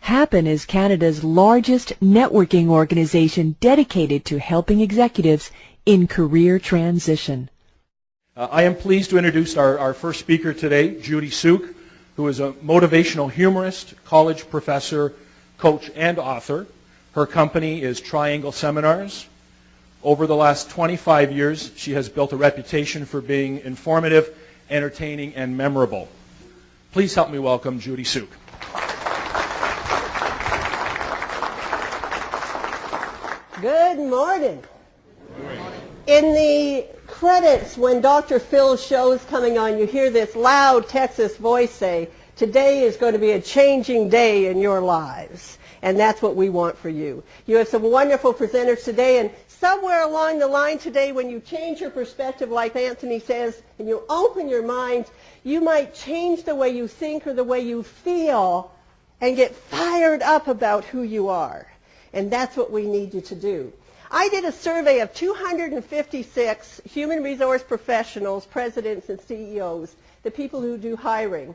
Happen is Canada's largest networking organization dedicated to helping executives in career transition. I am pleased to introduce our first speaker today, Judy Suke, who is a motivational humorist, college professor, coach, and author. Her company is Triangle Seminars. Over the last 25 years, she has built a reputation for being informative, entertaining, and memorable. Please help me welcome Judy Suke. Good morning. In the credits, when Dr. Phil's show is coming on, you hear this loud Texas voice say, "Today is going to be a changing day in your lives." And that's what we want for you. You have some wonderful presenters today, and somewhere along the line today, when you change your perspective, like Anthony says, and you open your mind, you might change the way you think or the way you feel and get fired up about who you are. And that's what we need you to do. I did a survey of 256 human resource professionals, presidents and CEOs, the people who do hiring.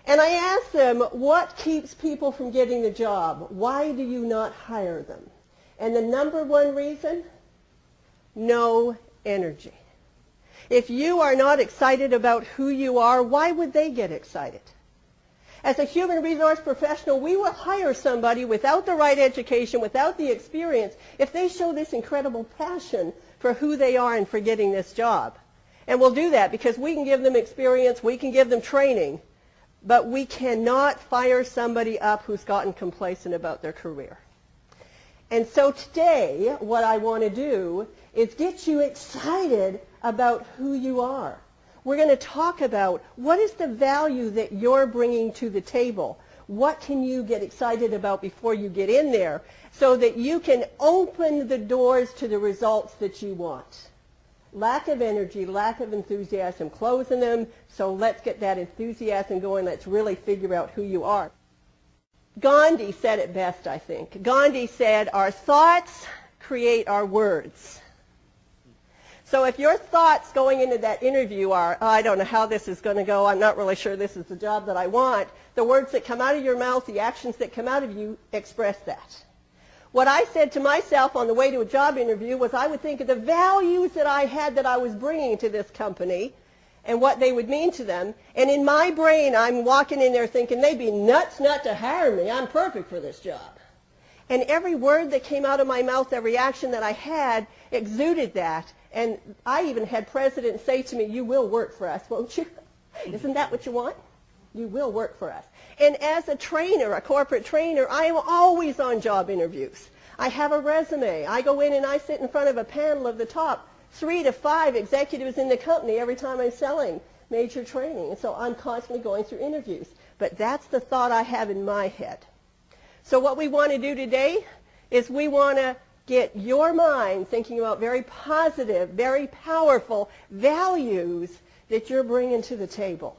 And I asked them, what keeps people from getting the job? Why do you not hire them? And the number one reason? No energy. If you are not excited about who you are, why would they get excited? As a human resource professional, we will hire somebody without the right education, without the experience, if they show this incredible passion for who they are and for getting this job. And we'll do that because we can give them experience, we can give them training, but we cannot fire somebody up who's gotten complacent about their career. And so today, what I want to do is get you excited about who you are. We're going to talk about what is the value that you're bringing to the table. What can you get excited about before you get in there so that you can open the doors to the results that you want. Lack of energy, lack of enthusiasm, closing them. So let's get that enthusiasm going. Let's really figure out who you are. Gandhi said it best, I think. Gandhi said, our thoughts create our words. So if your thoughts going into that interview are, oh, I don't know how this is going to go, I'm not really sure this is the job that I want, the words that come out of your mouth, the actions that come out of you express that. What I said to myself on the way to a job interview was I would think of the values that I had that I was bringing to this company and what they would mean to them. And in my brain, I'm walking in there thinking, they'd be nuts not to hire me. I'm perfect for this job. And every word that came out of my mouth, every action that I had, exuded that. And I even had presidents say to me, you will work for us, won't you? Isn't that what you want? You will work for us. And as a trainer, a corporate trainer, I am always on job interviews. I have a resume. I go in and I sit in front of a panel of the top 3 to 5 executives in the company every time I'm selling major training. And so I'm constantly going through interviews. But that's the thought I have in my head. So what we want to do today is we want to get your mind thinking about very positive, very powerful values that you're bringing to the table.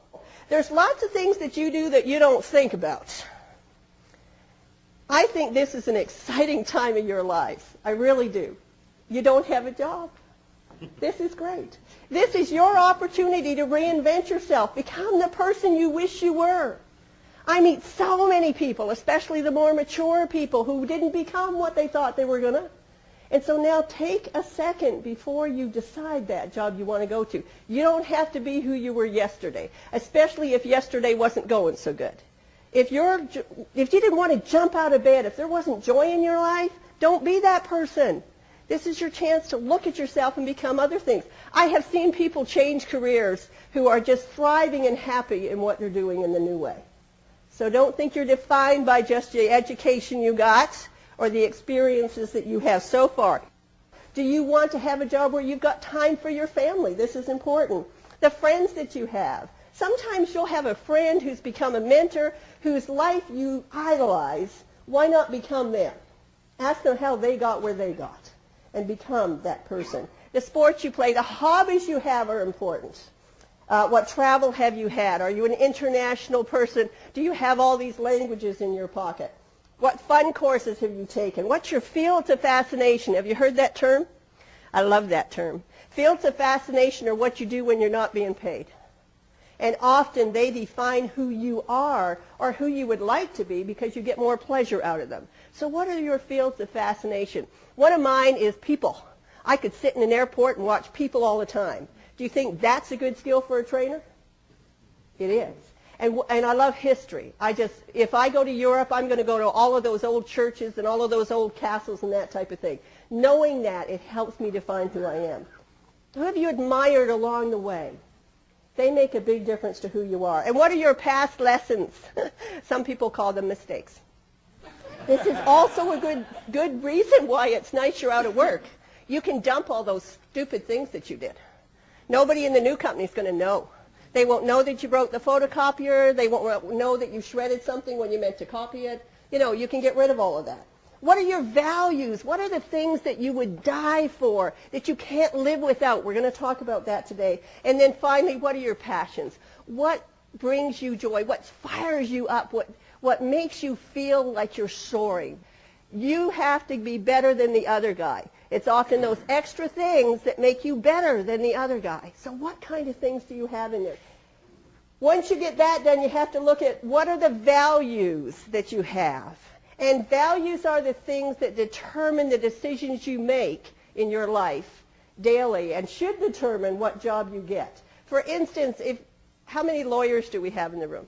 There's lots of things that you do that you don't think about. I think this is an exciting time in your life. I really do. You don't have a job. This is great. This is your opportunity to reinvent yourself, become the person you wish you were. I meet so many people, especially the more mature people who didn't become what they thought they were going to. And so now take a second before you decide that job you want to go to. You don't have to be who you were yesterday, especially if yesterday wasn't going so good. If you didn't want to jump out of bed, if there wasn't joy in your life, don't be that person. This is your chance to look at yourself and become other things. I have seen people change careers who are just thriving and happy in what they're doing in the new way. So don't think you're defined by just the education you got or the experiences that you have so far. Do you want to have a job where you've got time for your family? This is important. The friends that you have. Sometimes you'll have a friend who's become a mentor, whose life you idolize. Why not become them? Ask them how they got where they got and become that person. The sports you play, the hobbies you have are important. What travel have you had? Are you an international person? Do you have all these languages in your pocket? What fun courses have you taken? What's your fields of fascination? Have you heard that term? I love that term. Fields of fascination are what you do when you're not being paid. And often they define who you are or who you would like to be because you get more pleasure out of them. So what are your fields of fascination? One of mine is people. I could sit in an airport and watch people all the time. Do you think that's a good skill for a trainer? It is. And I love history. If I go to Europe, I'm going to go to all of those old churches and all of those old castles and that type of thing. Knowing that, it helps me define who I am. Who have you admired along the way? They make a big difference to who you are. And what are your past lessons? Some people call them mistakes. This is also a good reason why it's nice you're out of work. You can dump all those stupid things that you did. Nobody in the new company is going to know. They won't know that you broke the photocopier. They won't know that you shredded something when you meant to copy it. You know, you can get rid of all of that. What are your values? What are the things that you would die for, that you can't live without? We're going to talk about that today. And then finally, what are your passions? What brings you joy? What fires you up? What makes you feel like you're soaring? You have to be better than the other guy. It's often those extra things that make you better than the other guy. So what kind of things do you have in there? Once you get that done, you have to look at what are the values that you have. And values are the things that determine the decisions you make in your life daily and should determine what job you get. For instance, how many lawyers do we have in the room?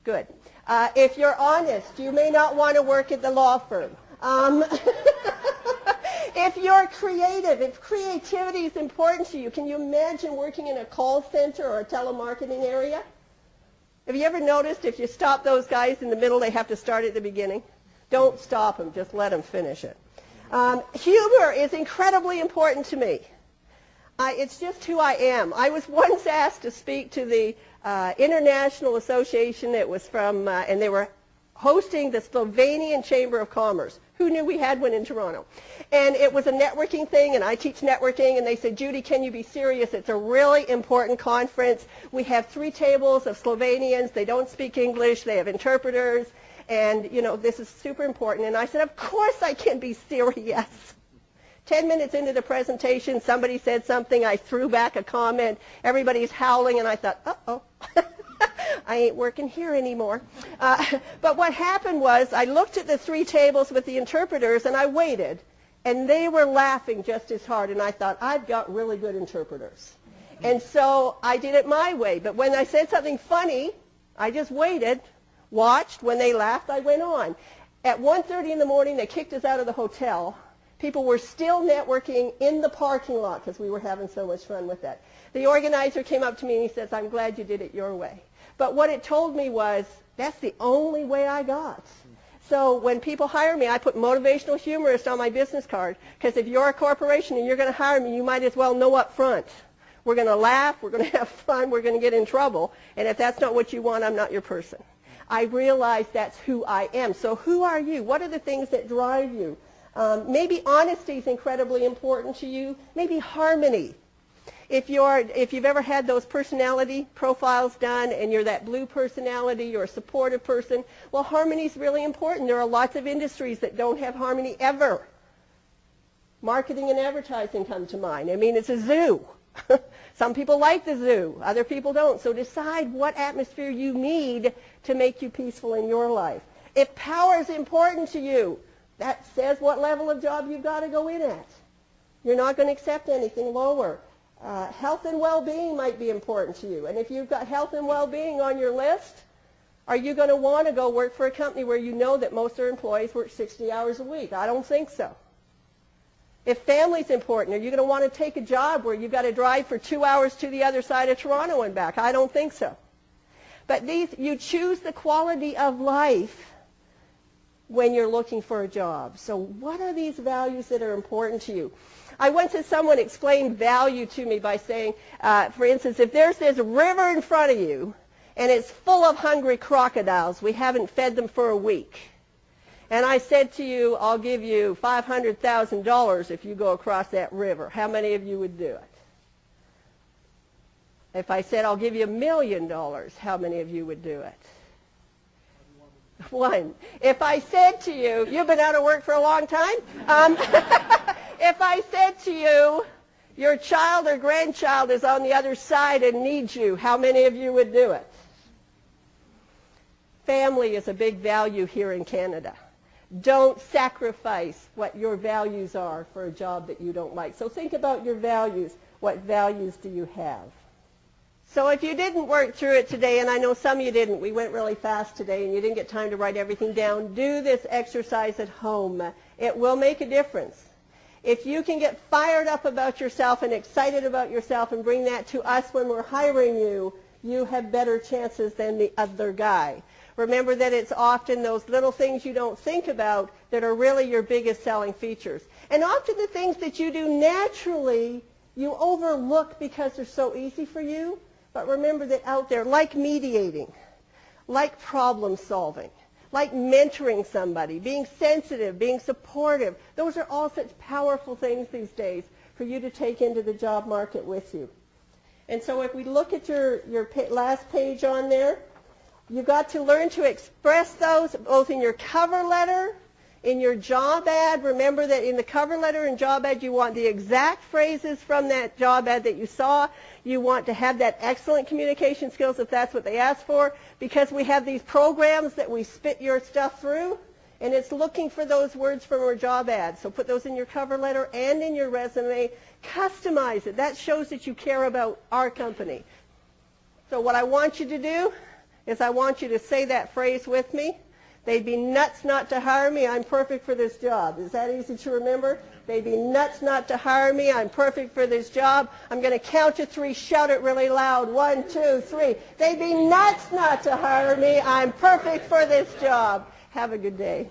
Good. If you're honest, you may not want to work at the law firm. If you're creative, if creativity is important to you, can you imagine working in a call center or a telemarketing area? Have you ever noticed if you stop those guys in the middle, they have to start at the beginning? Don't stop them. Just let them finish it. Humor is incredibly important to me. It's just who I am. I was once asked to speak to the International Association. It was from, and they were hosting the Slovenian Chamber of Commerce. Who knew we had one in Toronto? And it was a networking thing, and I teach networking, and they said, Judy, can you be serious? It's a really important conference. We have 3 tables of Slovenians. They don't speak English. They have interpreters, and, you know, this is super important. And I said, of course I can be serious. 10 minutes into the presentation, somebody said something. I threw back a comment. Everybody's howling, and I thought, uh-oh. I ain't working here anymore. But what happened was I looked at the 3 tables with the interpreters, and I waited, and they were laughing just as hard, and I thought, I've got really good interpreters. And so I did it my way. But when I said something funny, I just waited, watched. When they laughed, I went on. At 1:30 in the morning, they kicked us out of the hotel. People were still networking in the parking lot because we were having so much fun with that. The organizer came up to me and he says, I'm glad you did it your way. But what it told me was, that's the only way I got. So when people hire me, I put motivational humorist on my business card, because if you're a corporation and you're going to hire me, you might as well know up front. We're going to laugh, we're going to have fun, we're going to get in trouble, and if that's not what you want, I'm not your person. I realize that's who I am. So who are you? What are the things that drive you? Maybe honesty is incredibly important to you. Maybe harmony. If you've ever had those personality profiles done and you're that blue personality, you're a supportive person, well, harmony is really important. There are lots of industries that don't have harmony ever. Marketing and advertising come to mind. I mean, it's a zoo. Some people like the zoo. Other people don't. So decide what atmosphere you need to make you peaceful in your life. If power is important to you, that says what level of job you've got to go in at. You're not going to accept anything lower. Health and well-being might be important to you. And if you've got health and well-being on your list, are you going to want to go work for a company where you know that most of their employees work 60 hours a week? I don't think so. If family's important, are you going to want to take a job where you've got to drive for 2 hours to the other side of Toronto and back? I don't think so. But you choose the quality of life when you're looking for a job. So what are these values that are important to you? I once had someone explain value to me by saying, for instance, if there's this river in front of you and it's full of hungry crocodiles, we haven't fed them for a week. And I said to you, I'll give you $500,000 if you go across that river. How many of you would do it? If I said, I'll give you $1 million, how many of you would do it? One. If I said to you, you've been out of work for a long time? If I said to you, Your child or grandchild is on the other side and needs you. How many of you would do it? Family is a big value here in Canada. Don't sacrifice what your values are for a job that you don't like. So think about your values. What values do you have? So if you didn't work through it today, and I know some of you didn't, we went really fast today and you didn't get time to write everything down, do this exercise at home. It will make a difference. If you can get fired up about yourself and excited about yourself and bring that to us when we're hiring you, you have better chances than the other guy. Remember that it's often those little things you don't think about that are really your biggest selling features. And often the things that you do naturally, you overlook because they're so easy for you. But remember that out there, like mediating, like problem solving, like mentoring somebody, being sensitive, being supportive, those are all such powerful things these days for you to take into the job market with you. And so if we look at your last page on there, you've got to learn to express those both in your cover letter, in your job ad. Remember that in the cover letter and job ad, you want the exact phrases from that job ad that you saw. You want to have that excellent communication skills if that's what they ask for, because we have these programs that we spit your stuff through, and it's looking for those words from our job ad. So put those in your cover letter and in your resume. Customize it. That shows that you care about our company. So what I want you to do is I want you to say that phrase with me. They'd be nuts not to hire me. I'm perfect for this job. Is that easy to remember? They'd be nuts not to hire me. I'm perfect for this job. I'm going to count to 3. Shout it really loud. 1, 2, 3. They'd be nuts not to hire me. I'm perfect for this job. Have a good day.